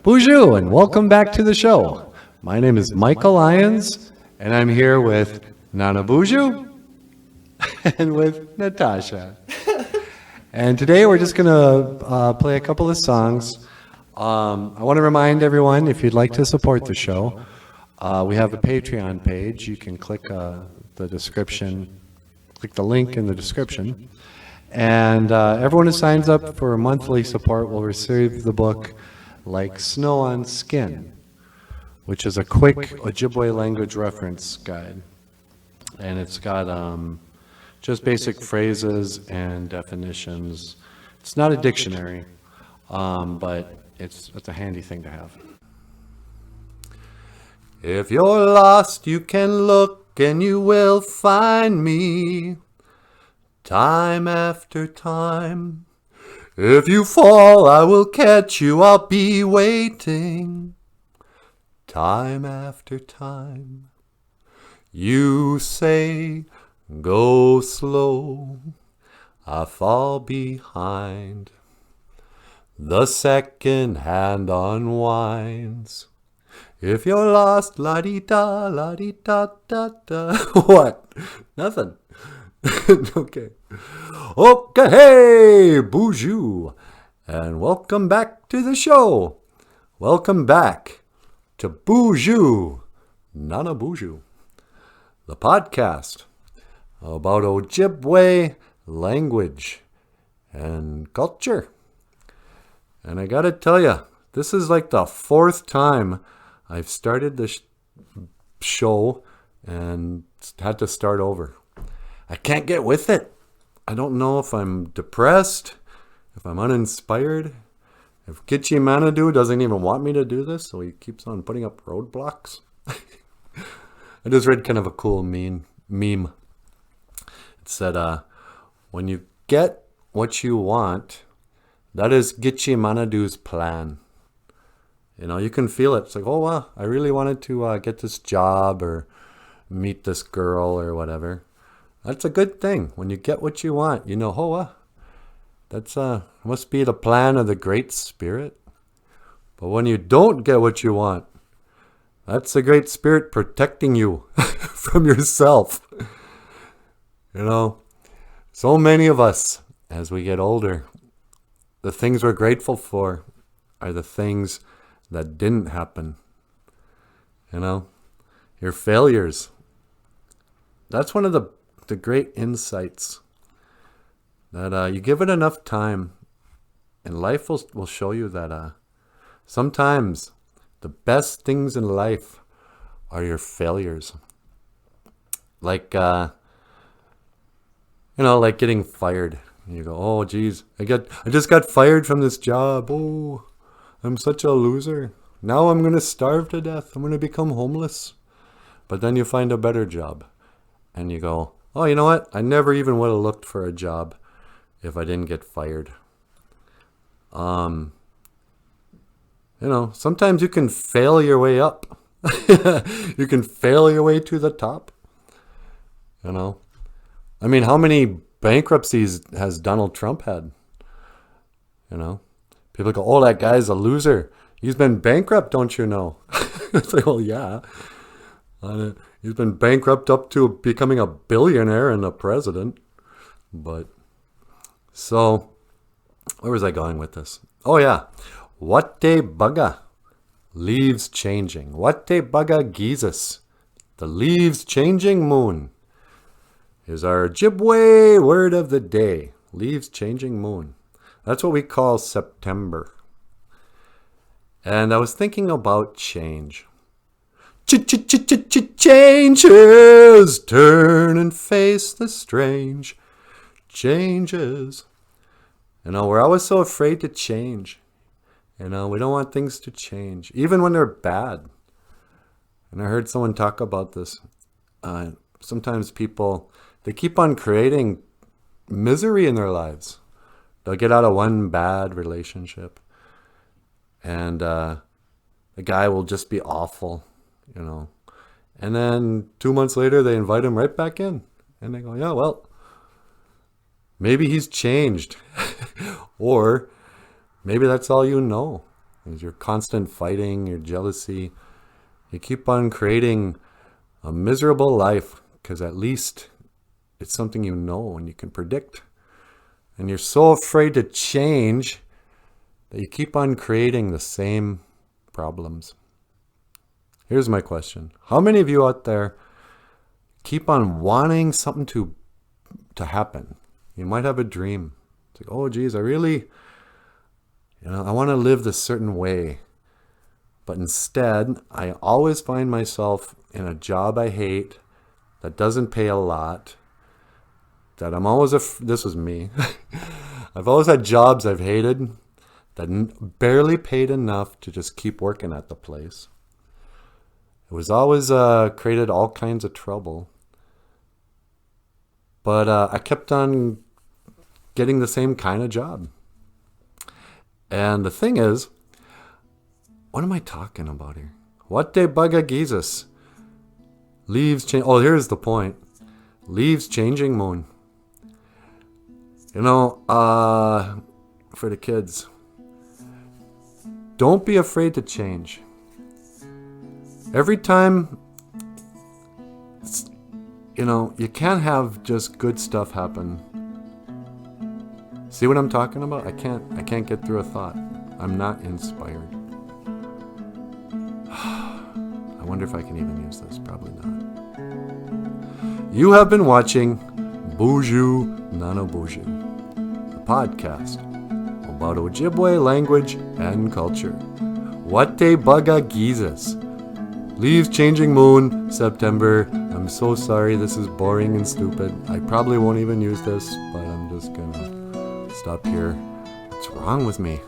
BOOZHOO, and welcome back to the show. My name is Michael Lyons, and I'm here with NANABOOZHOO and with Natasha. And today we're just going to play a couple of songs. I want to remind everyone, if you'd like to support the show, we have a Patreon page. You can click the description, click the link in the description. And everyone who signs up for monthly support will receive the book Like Snow on Skin, which is a quick Ojibwe language reference guide. And it's got just basic phrases and definitions. It's not a dictionary, but it's a handy thing to have. If you're lost, you can look and you will find me, time after time. If you fall, I will catch you, I'll be waiting, time after time. You say, go slow, I fall behind. The second hand unwinds. If you're lost, la-dee-da, la-dee-da-da-da. What? Nothing. Okay. Okay, hey, BOOZHOO, and welcome back to the show. Welcome back to BOOZHOO, NANABOOZHOO, the podcast about Ojibwe language and culture. And I gotta tell you, this is like the fourth time I've started this show and had to start over. I can't get with it. I don't know if I'm depressed, if I'm uninspired, if Gitche Manadoo doesn't even want me to do this, so he keeps on putting up roadblocks. I just read kind of a cool meme. It said, when you get what you want, that is Gitche Manadoo's plan. You know, you can feel it. It's like, oh, wow, I really wanted to get this job or meet this girl or whatever. That's a good thing. When you get what you want, you know, oh, that's must be the plan of the Great Spirit. But when you don't get what you want, that's the Great Spirit protecting you from yourself. You know, so many of us, as we get older, the things we're grateful for are the things that didn't happen. You know, your failures. That's one of the great insights, that you give it enough time and life will show you that sometimes the best things in life are your failures. Like like getting fired. You go, oh geez, I just got fired from this job. Oh, I'm such a loser. Now I'm gonna starve to death. I'm gonna become homeless. But then you find a better job and you go, oh, you know what? I never even would have looked for a job if I didn't get fired. Sometimes you can fail your way up. You can fail your way to the top. You know, I mean, how many bankruptcies has Donald Trump had? You know, people go, oh, that guy's a loser. He's been bankrupt, don't you know? It's like, well, yeah. He's been bankrupt up to becoming a billionaire and a president. But, so, where was I going with this? Oh, yeah. Wate Baga, leaves changing. Wate Baga Gizis, the leaves changing moon, is our Ojibwe word of the day. Leaves changing moon. That's what we call September. And I was thinking about change. Changes, turn and face the strange. Changes. You know, we're always so afraid to change. You know, we don't want things to change, even when they're bad. And I heard someone talk about this. Sometimes people, they keep on creating misery in their lives. They'll get out of one bad relationship, and the guy will just be awful, you know. And then 2 months later, they invite him right back in. And they go, yeah, well, maybe he's changed. Or maybe that's all you know. Is your constant fighting, your jealousy. You keep on creating a miserable life because at least it's something you know and you can predict. And you're so afraid to change that you keep on creating the same problems. Here's my question. How many of you out there keep on wanting something to happen? You might have a dream. It's like, oh geez, I want to live this certain way. But instead, I always find myself in a job I hate that doesn't pay a lot. That I'm always this was me. I've always had jobs I've hated that barely paid enough to just keep working at the place. It was always created all kinds of trouble. But I kept on getting the same kind of job. And the thing is, what am I talking about here? What de bugga Jesus? Leaves change. Oh, here's the point. Leaves changing moon. For the kids, don't be afraid to change. Every time, you can't have just good stuff happen. See what I'm talking about? I can't get through a thought. I'm not inspired. I wonder if I can even use this. Probably not. You have been watching BOOZHOO, NANABOOZHOO, the podcast about Ojibwe language and culture. What de bugga Jesus? Leaves changing moon, September. I'm so sorry this is boring and stupid. I probably won't even use this, but I'm just gonna stop here. What's wrong with me?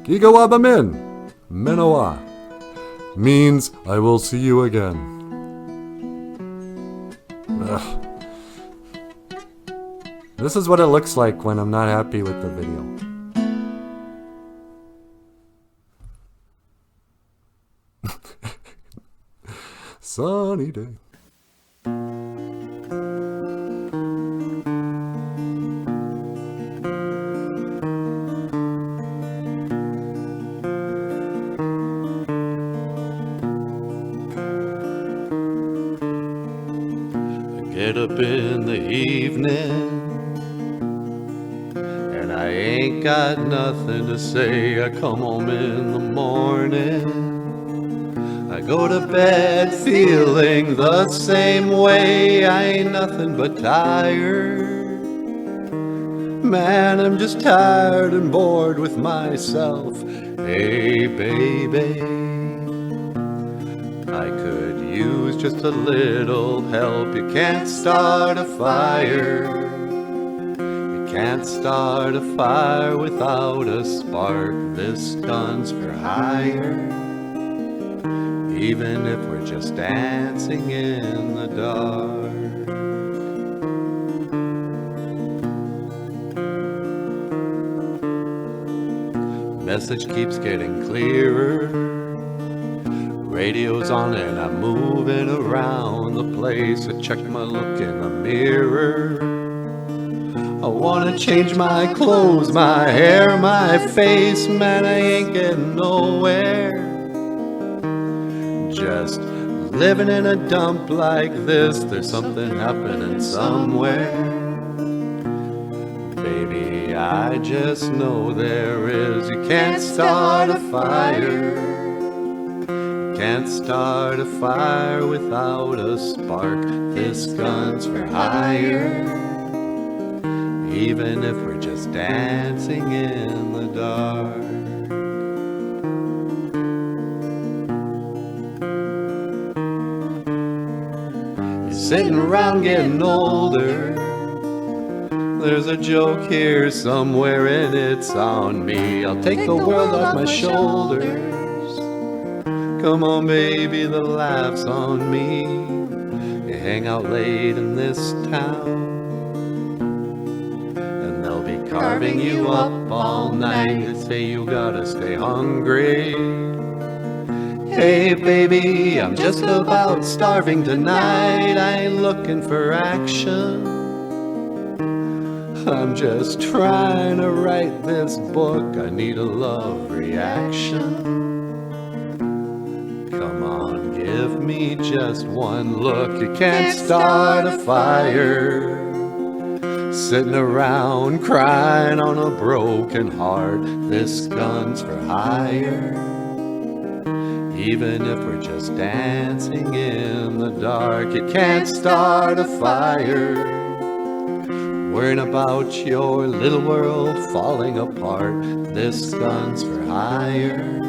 Gigawabamin, Menoa, means I will see you again. Ugh. This is what it looks like when I'm not happy with the video. Sunny day. Get up in the evening and I ain't got nothing to say. I come home in the morning, I go to bed feeling the same way. I ain't nothing but tired. Man, I'm just tired and bored with myself. Hey baby, I could use just a little help. You can't start a fire. You can't start a fire without a spark. This gun's for hire. Even if we're just dancing in the dark. Message keeps getting clearer. Radio's on and I'm moving around the place. I check my look in the mirror. I wanna change my clothes, my hair, my face. Man, I ain't getting nowhere. Just living in a dump like this. There's something happening somewhere. Baby, I just know there is. You can't start a fire. Can't start a fire without a spark. This gun's for hire. Even if we're just dancing in the dark. You're sitting around getting older. There's a joke here somewhere and it's on me. I'll take the world off my shoulders. Come on baby, the laugh's on me. You hang out late in this town and they'll be carving you up all night. They say you gotta stay hungry. Hey baby, I'm just about starving tonight. I ain't looking for action. I'm just trying to write this book. I need a love reaction. Come on, give me just one look. You can't start a fire sitting around crying on a broken heart. This gun's for hire. Even if we're just dancing in the dark, you can't start a fire worrying about your little world falling apart. This gun's for hire.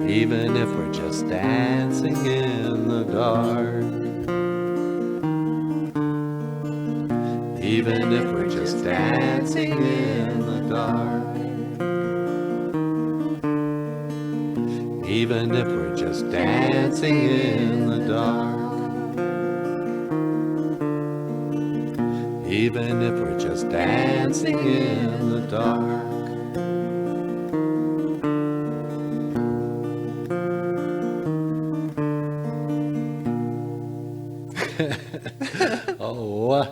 Even if we're just dancing in the dark. Even if we're just dancing in the dark. Even if we're just dancing in the dark. Even if we're just dancing in the dark. Oh,